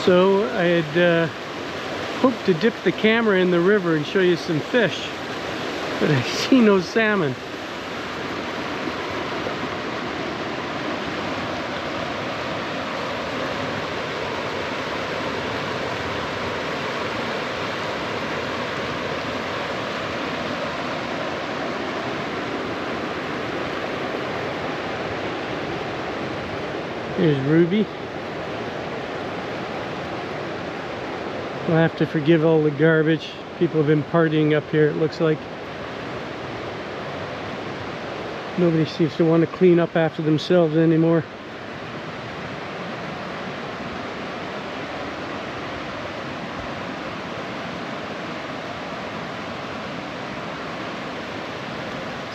So I had hoped to dip the camera in the river and show you some fish, but I see no salmon. Here's Ruby. We'll have to forgive all the garbage. People have been partying up here, it looks like. Nobody seems to want to clean up after themselves anymore.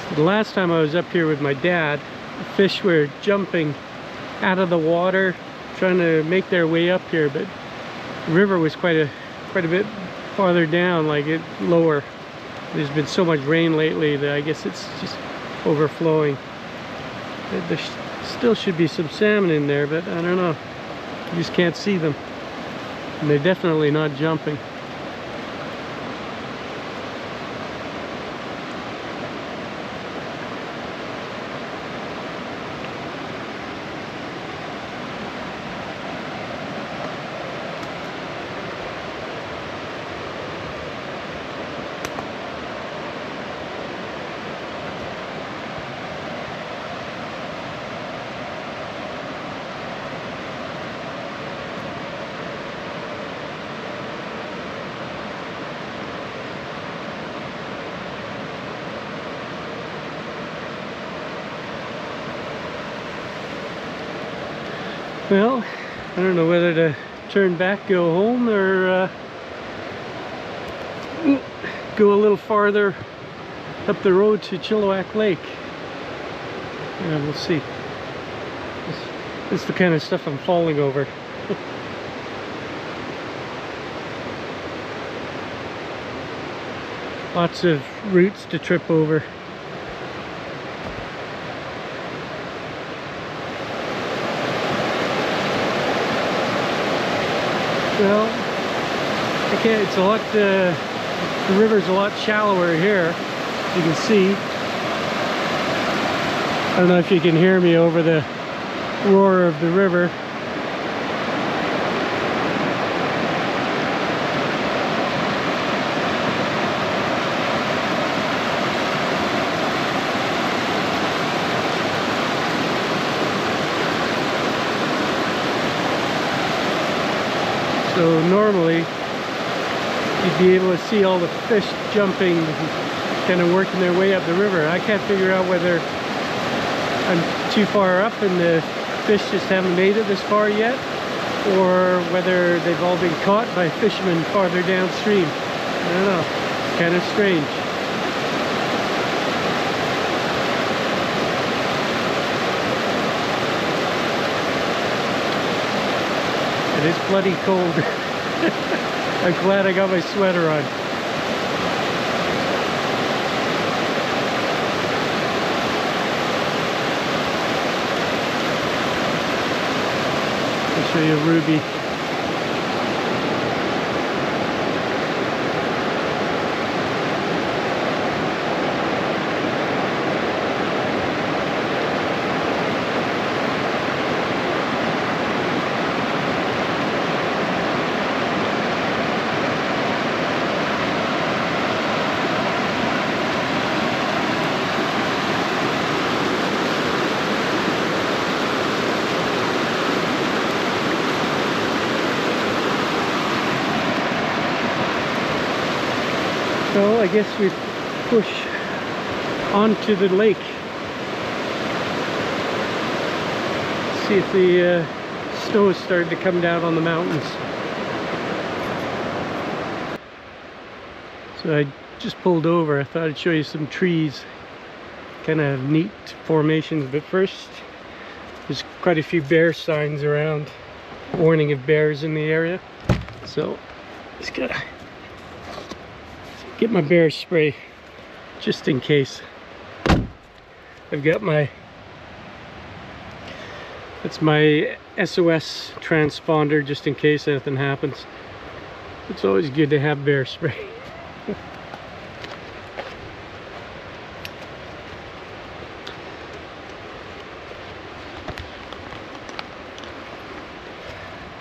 So the last time I was up here with my dad, the fish were jumping out of the water, trying to make their way up here, but the river was quite a bit farther down, like lower. There's been so much rain lately that I guess it's just overflowing. There still should be some salmon in there, but I don't know. You just can't see them. And they're definitely not jumping. Well, I don't know whether to turn back, go home, or go a little farther up the road to Chilliwack Lake. Yeah, we'll see. This is the kind of stuff I'm falling over. Lots of roots to trip over. Well, I can't, it's a lot, the river's a lot shallower here, as you can see. I don't know if you can hear me over the roar of the river. So normally you'd be able to see all the fish jumping, kind of working their way up the river. I can't figure out whether I'm too far up and the fish just haven't made it this far yet, or whether they've all been caught by fishermen farther downstream. I don't know. It's kind of strange. It is bloody cold. I'm glad I got my sweater on. I'll show you Ruby. So I guess we push onto the lake. See if the snow has started to come down on the mountains. So I just pulled over. I thought I'd show you some trees. Kind of neat formations, but first there's quite a few bear signs around, warning of bears in the area. So just gotta get my bear spray just in case. I've got my That's my SOS transponder, just in case anything happens. It's always good to have bear spray.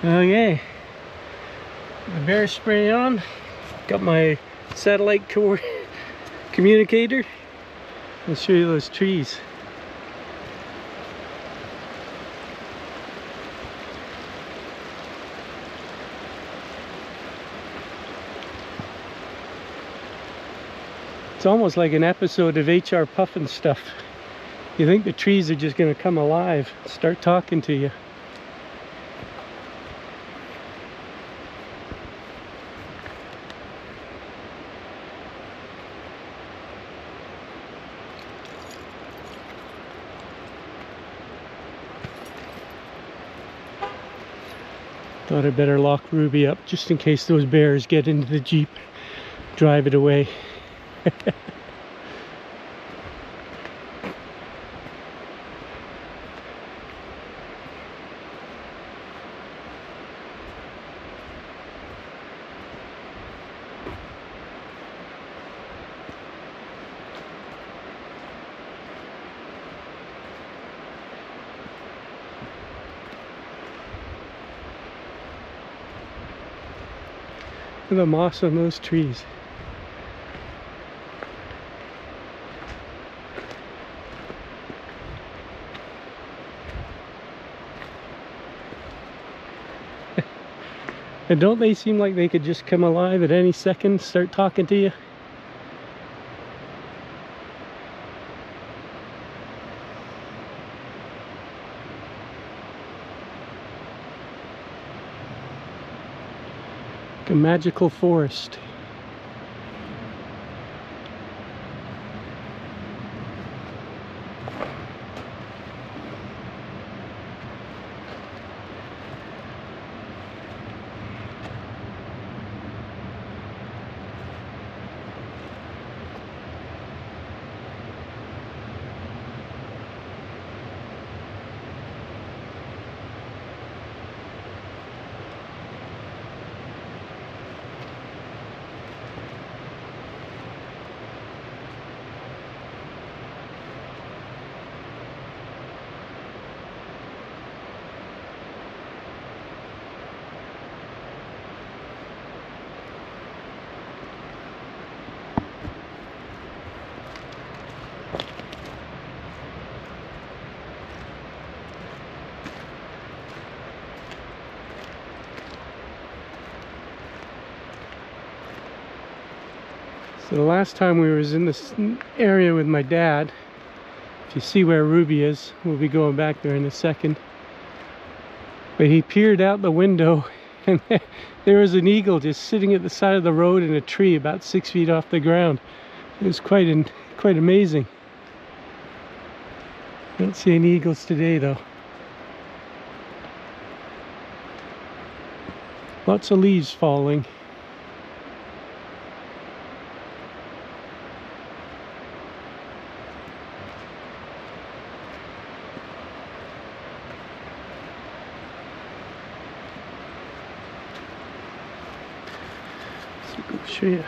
Okay, the bear spray on. Got my satellite communicator. I'll show you those trees. It's almost like an episode of HR Puffin stuff. You think the trees are just going to come alive, start talking to you. Thought I'd better lock Ruby up just in case those bears get into the Jeep, drive it away. Look at the moss on those trees. And don't they seem like they could just come alive at any second, start talking to you? Like a magical forest. So the last time we was in this area with my dad, if you see where Ruby is, we'll be going back there in a second. But he peered out the window and there was an eagle just sitting at the side of the road in a tree about 6 feet off the ground. It was quite amazing. I don't see any eagles today though. Lots of leaves falling. I'll show you.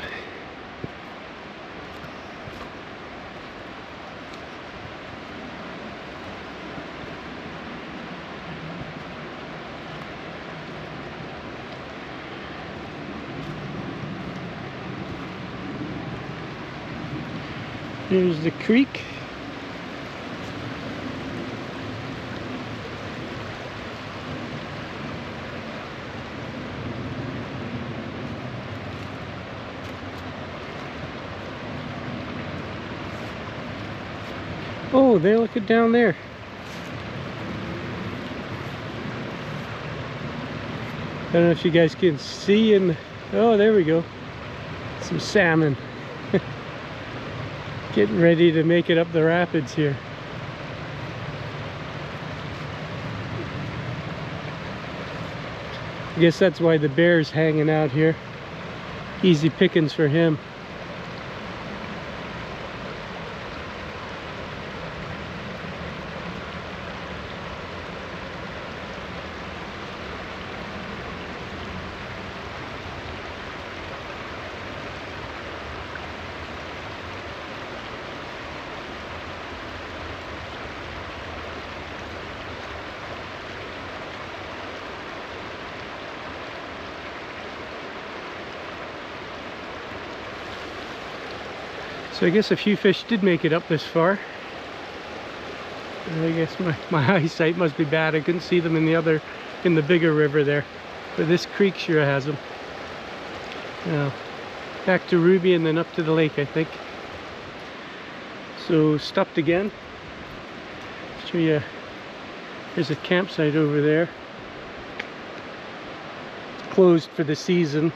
Here's the creek. Oh, there, look it down there. I don't know if you guys can see in, oh, there we go. Some salmon. Getting ready to make it up the rapids here. I guess that's why the bear's hanging out here. Easy pickings for him. So I guess a few fish did make it up this far. I guess my eyesight must be bad. I couldn't see them in the bigger river there. But this creek sure has them. Now, back to Ruby and then up to the lake, I think. So stopped again. Show you, there's a campsite over there. Closed for the season.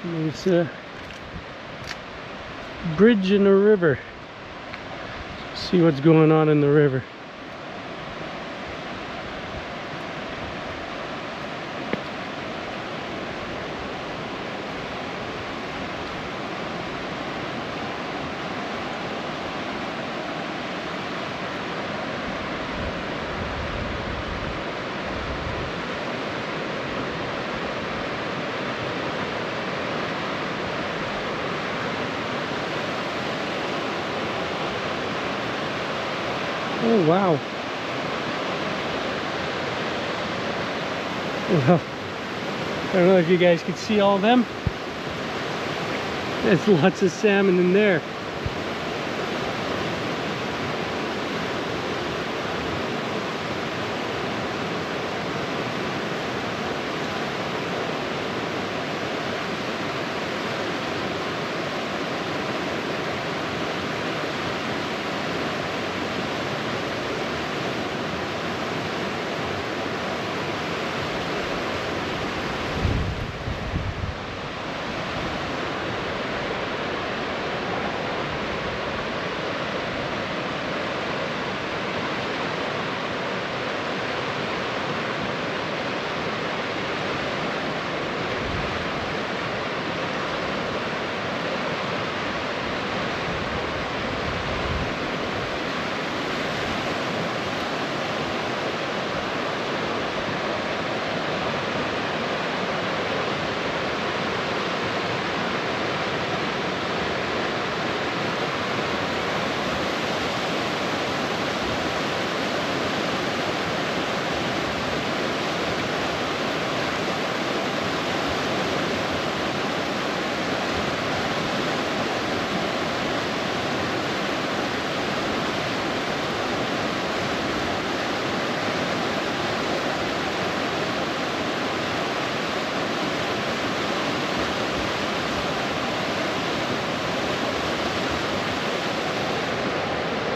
And there's a bridge in a river. See what's going on in the river. Oh wow. Well, I don't know if you guys can see all of them. There's lots of salmon in there.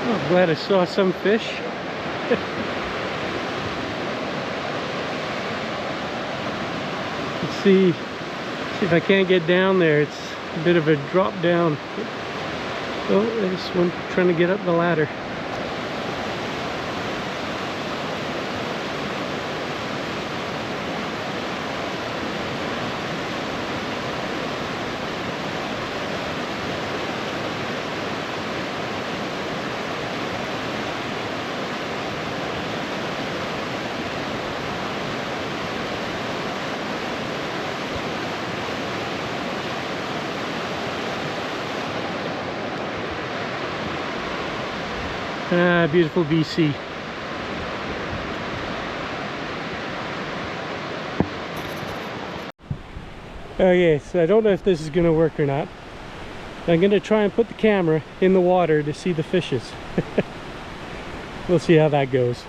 Oh, glad I saw some fish. Let's see if I can't get down there. It's a bit of a drop down. Oh, there's one trying to get up the ladder. Ah, beautiful BC. Okay, so I don't know if this is going to work or not. I'm going to try and put the camera in the water to see the fishes. We'll see how that goes.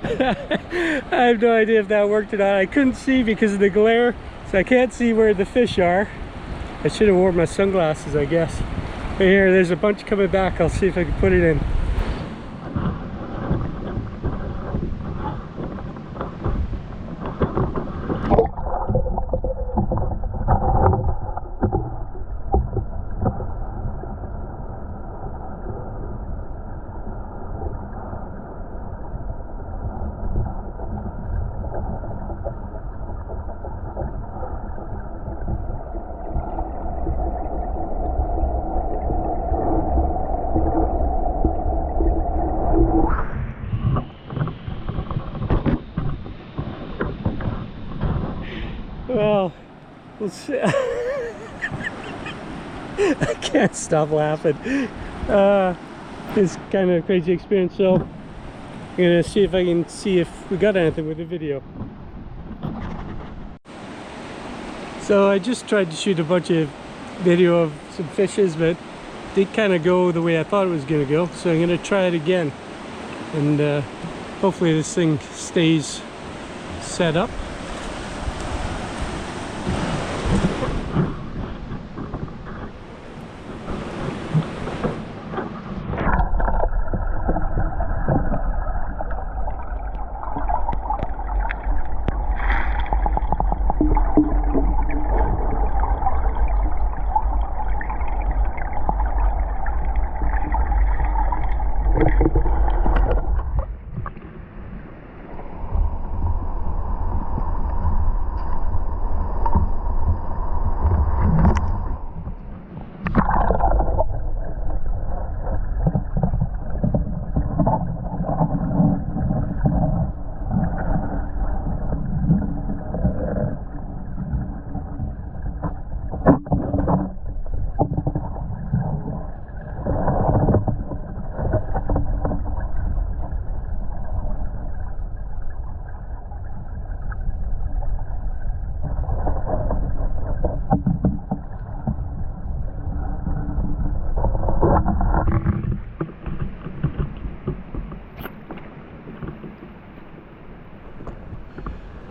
I have no idea if that worked or not. I couldn't see because of the glare, so I can't see where the fish are. I should have worn my sunglasses, I guess. But here, there's a bunch coming back. I'll see if I can put it in. Well, let's see. I can't stop laughing. It's kind of a crazy experience, so I'm gonna see if I can see if we got anything with the video. So I just tried to shoot a bunch of video of some fishes, but it didn't kind of go the way I thought it was gonna go, so I'm gonna try it again, and hopefully this thing stays set up.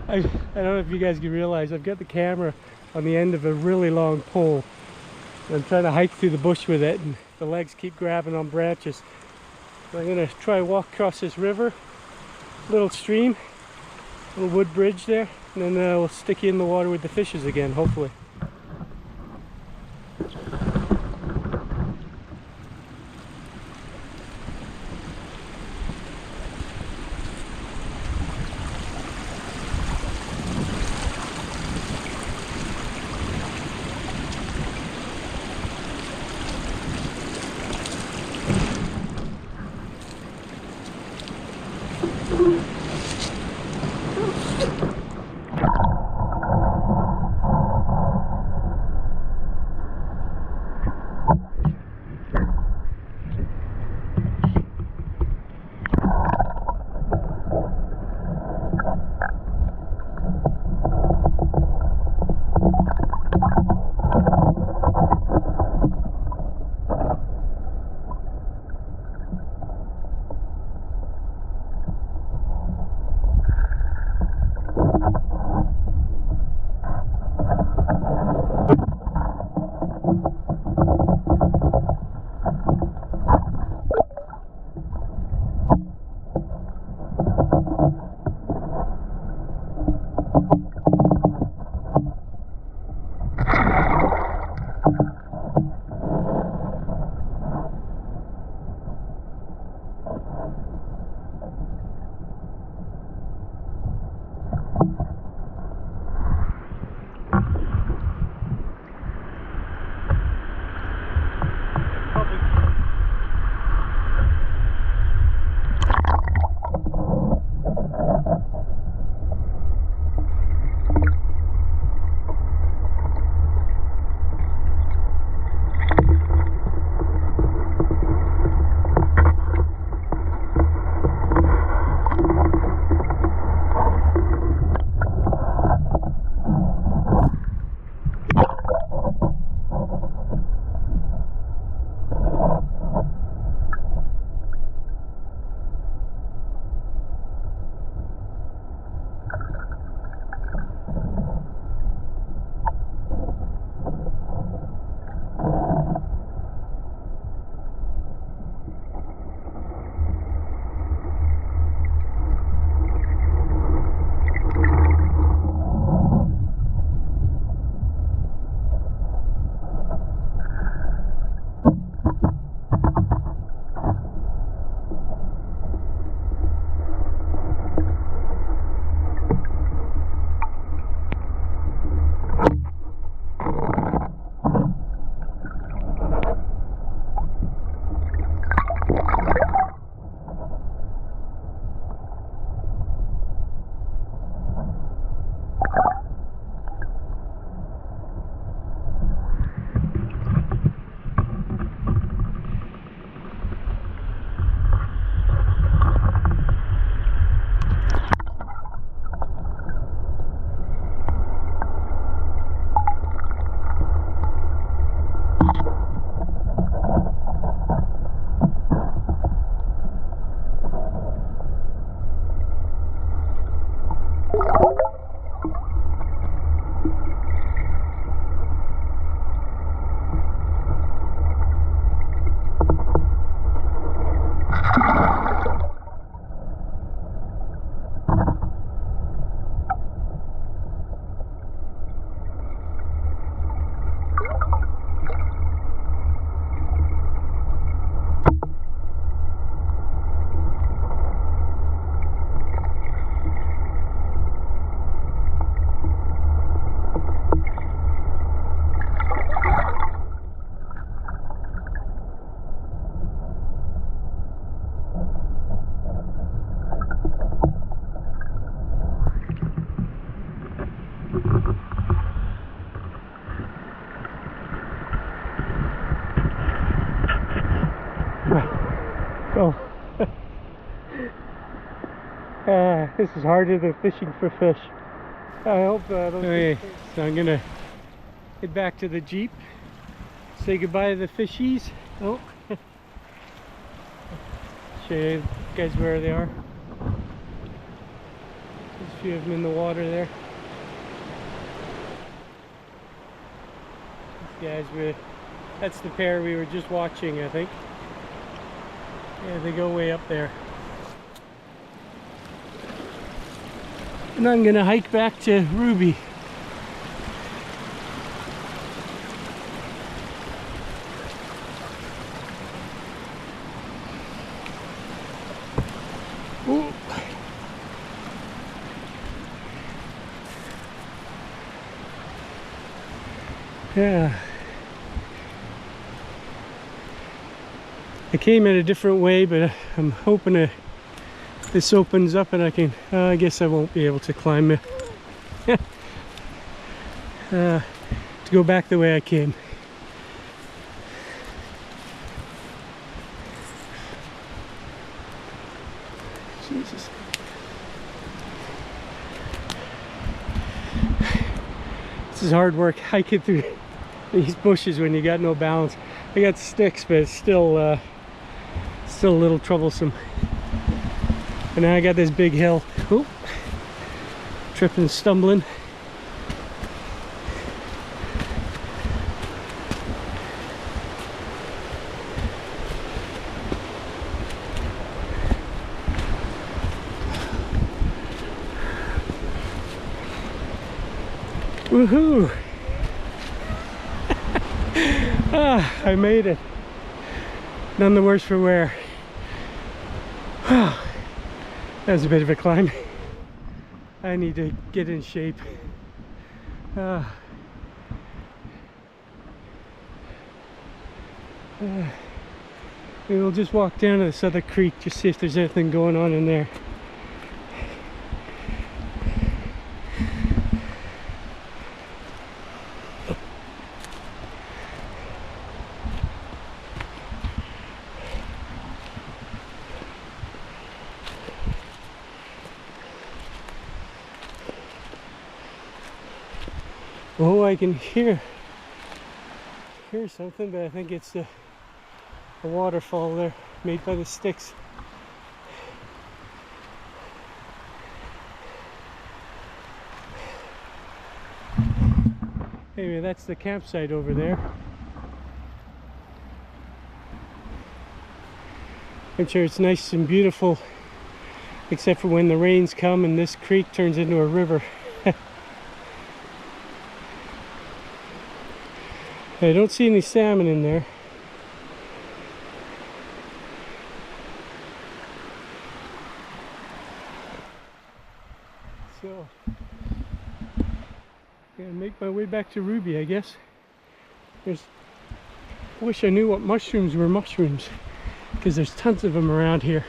I don't know if you guys can realize, I've got the camera on the end of a really long pole. I'm trying to hike through the bush with it, and the legs keep grabbing on branches. So I'm going to try to walk across this river, little stream, little wood bridge there, and then we'll stick you in the water with the fishes again, hopefully. Oh, this is harder than fishing for fish. I hope I don't. Okay, so I'm gonna head back to the Jeep, say goodbye to the fishies. Oh, show you guys where they are. There's a few of them in the water there. These guys that's the pair we were just watching, I think. Yeah, they go way up there. And I'm gonna hike back to Ruby. Ooh. Yeah. I came in a different way, but I'm hoping this opens up and I can, I guess I won't be able to climb it. To go back the way I came. Jesus. This is hard work hiking through these bushes when you got no balance. I got sticks, but it's still a little troublesome. And now I got this big hill. Oop. Tripping, stumbling. Woohoo! I made it. None the worse for wear. That was a bit of a climb. I need to get in shape. We'll just walk down to this other creek, just see if there's anything going on in there. Oh, I can hear something, but I think it's a waterfall there made by the sticks. Anyway, that's the campsite over there. I'm sure it's nice and beautiful, except for when the rains come and this creek turns into a river. I don't see any salmon in there. So, gonna make my way back to Ruby, I guess. I wish I knew what mushrooms were mushrooms, because there's tons of them around here.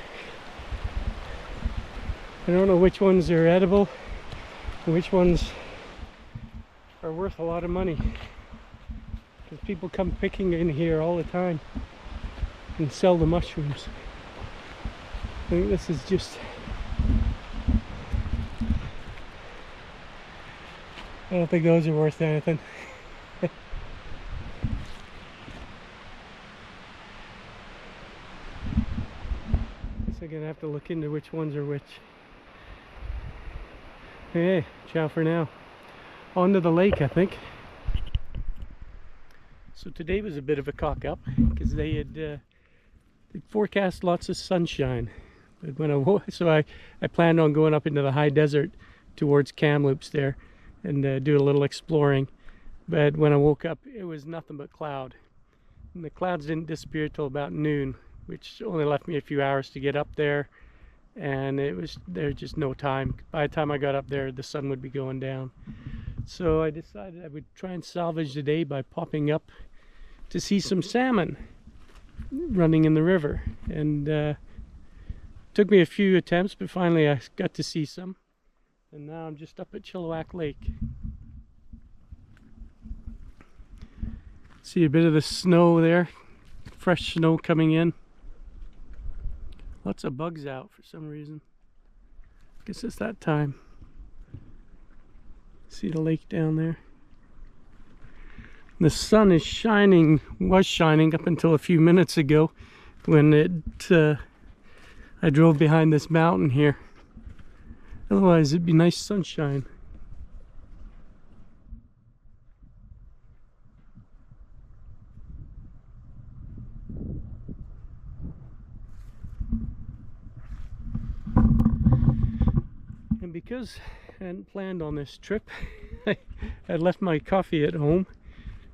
I don't know which ones are edible and which ones are worth a lot of money. Because people come picking in here all the time and sell the mushrooms. I think this is just... I don't think those are worth anything. Guess I'm gonna have to look into which ones are which. Hey, ciao for now. On to the lake, I think. So today was a bit of a cock-up because they had forecast lots of sunshine. But when I planned on going up into the high desert towards Kamloops there and do a little exploring. But when I woke up, it was nothing but cloud. And the clouds didn't disappear till about noon, which only left me a few hours to get up there. And there was just no time. By the time I got up there, the sun would be going down. So I decided I would try and salvage the day by popping up to see some salmon running in the river. And took me a few attempts, but finally I got to see some. And now I'm just up at Chilliwack Lake. See a bit of the snow there, fresh snow coming in. Lots of bugs out for some reason. Guess it's that time. See the lake down there. The sun is shining, was shining up until a few minutes ago when I drove behind this mountain here. Otherwise it'd be nice sunshine. And because I hadn't planned on this trip, I left my coffee at home.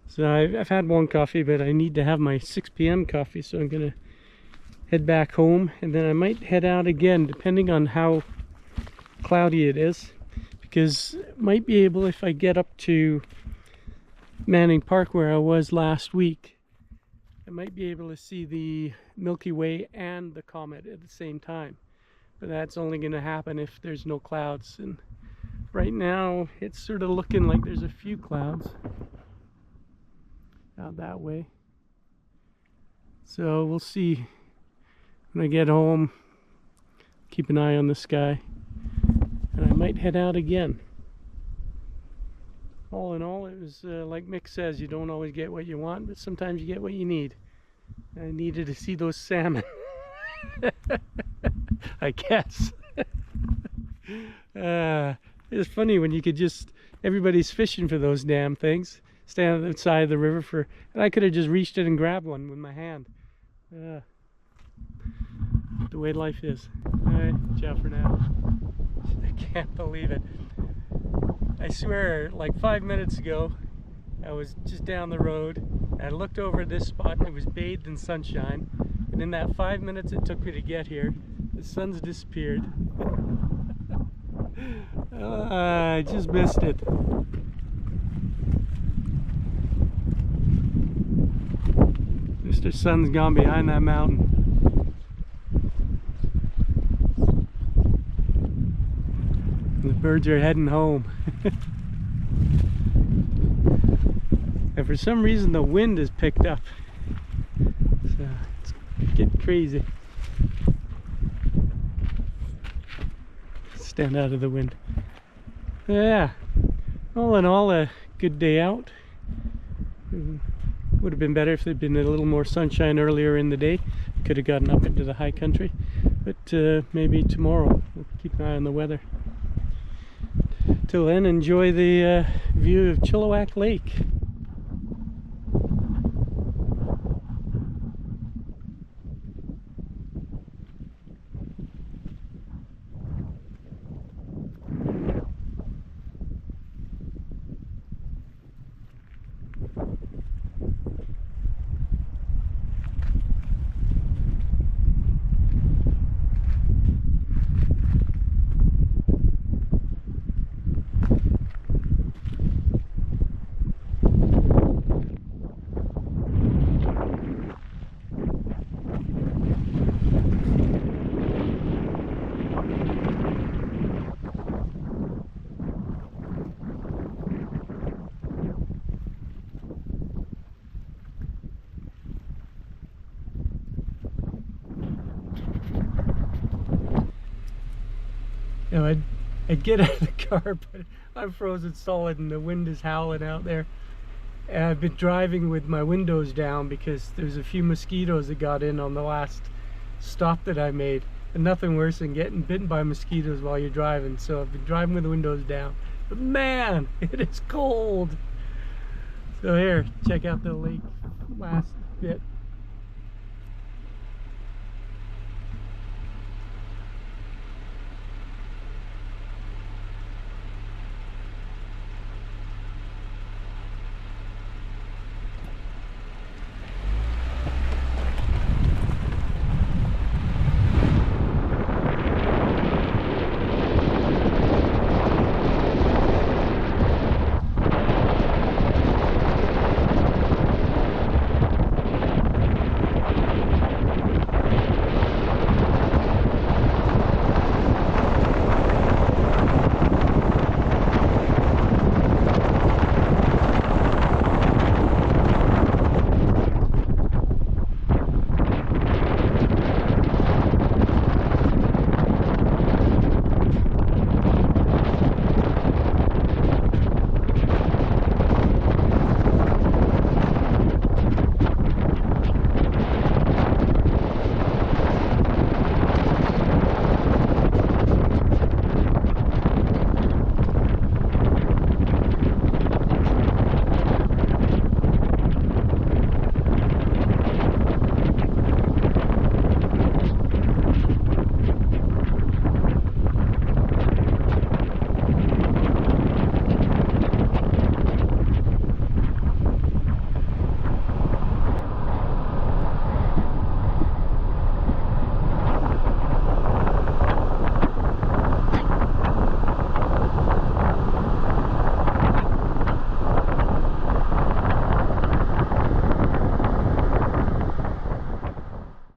So I've had one coffee, but I need to have my 6 p.m. coffee, so I'm gonna head back home, and then I might head out again depending on how cloudy it is, because I might be able, if I get up to Manning Park where I was last week, I might be able to see the Milky Way and the comet at the same time. But that's only going to happen if there's no clouds, and right now it's sort of looking like there's a few clouds out that way. So we'll see when I get home. Keep an eye on the sky, and I might head out again. All in all, it was like Mick says, you don't always get what you want, but sometimes you get what you need. I needed to see those salmon. I guess. It's funny when you could just, everybody's fishing for those damn things, stand outside the river for, and I could have just reached in and grabbed one with my hand. The way life is. Alright, ciao for now. I can't believe it. I swear, like 5 minutes ago, I was just down the road, and I looked over at this spot and it was bathed in sunshine. And in that 5 minutes it took me to get here, the sun's disappeared. I just missed it. Mr. Sun's gone behind that mountain. And the birds are heading home. And for some reason the wind has picked up. So it's getting crazy. Stand out of the wind. Yeah, all in all, a good day out. Would have been better if there'd been a little more sunshine earlier in the day. Could have gotten up into the high country, but maybe tomorrow. We'll keep an eye on the weather. Till then, enjoy the view of Chilliwack Lake. You know, I'd get out of the car, but I'm frozen solid and the wind is howling out there. And I've been driving with my windows down because there's a few mosquitoes that got in on the last stop that I made. And nothing worse than getting bitten by mosquitoes while you're driving. So I've been driving with the windows down. But man, it is cold. So here, check out the lake last bit.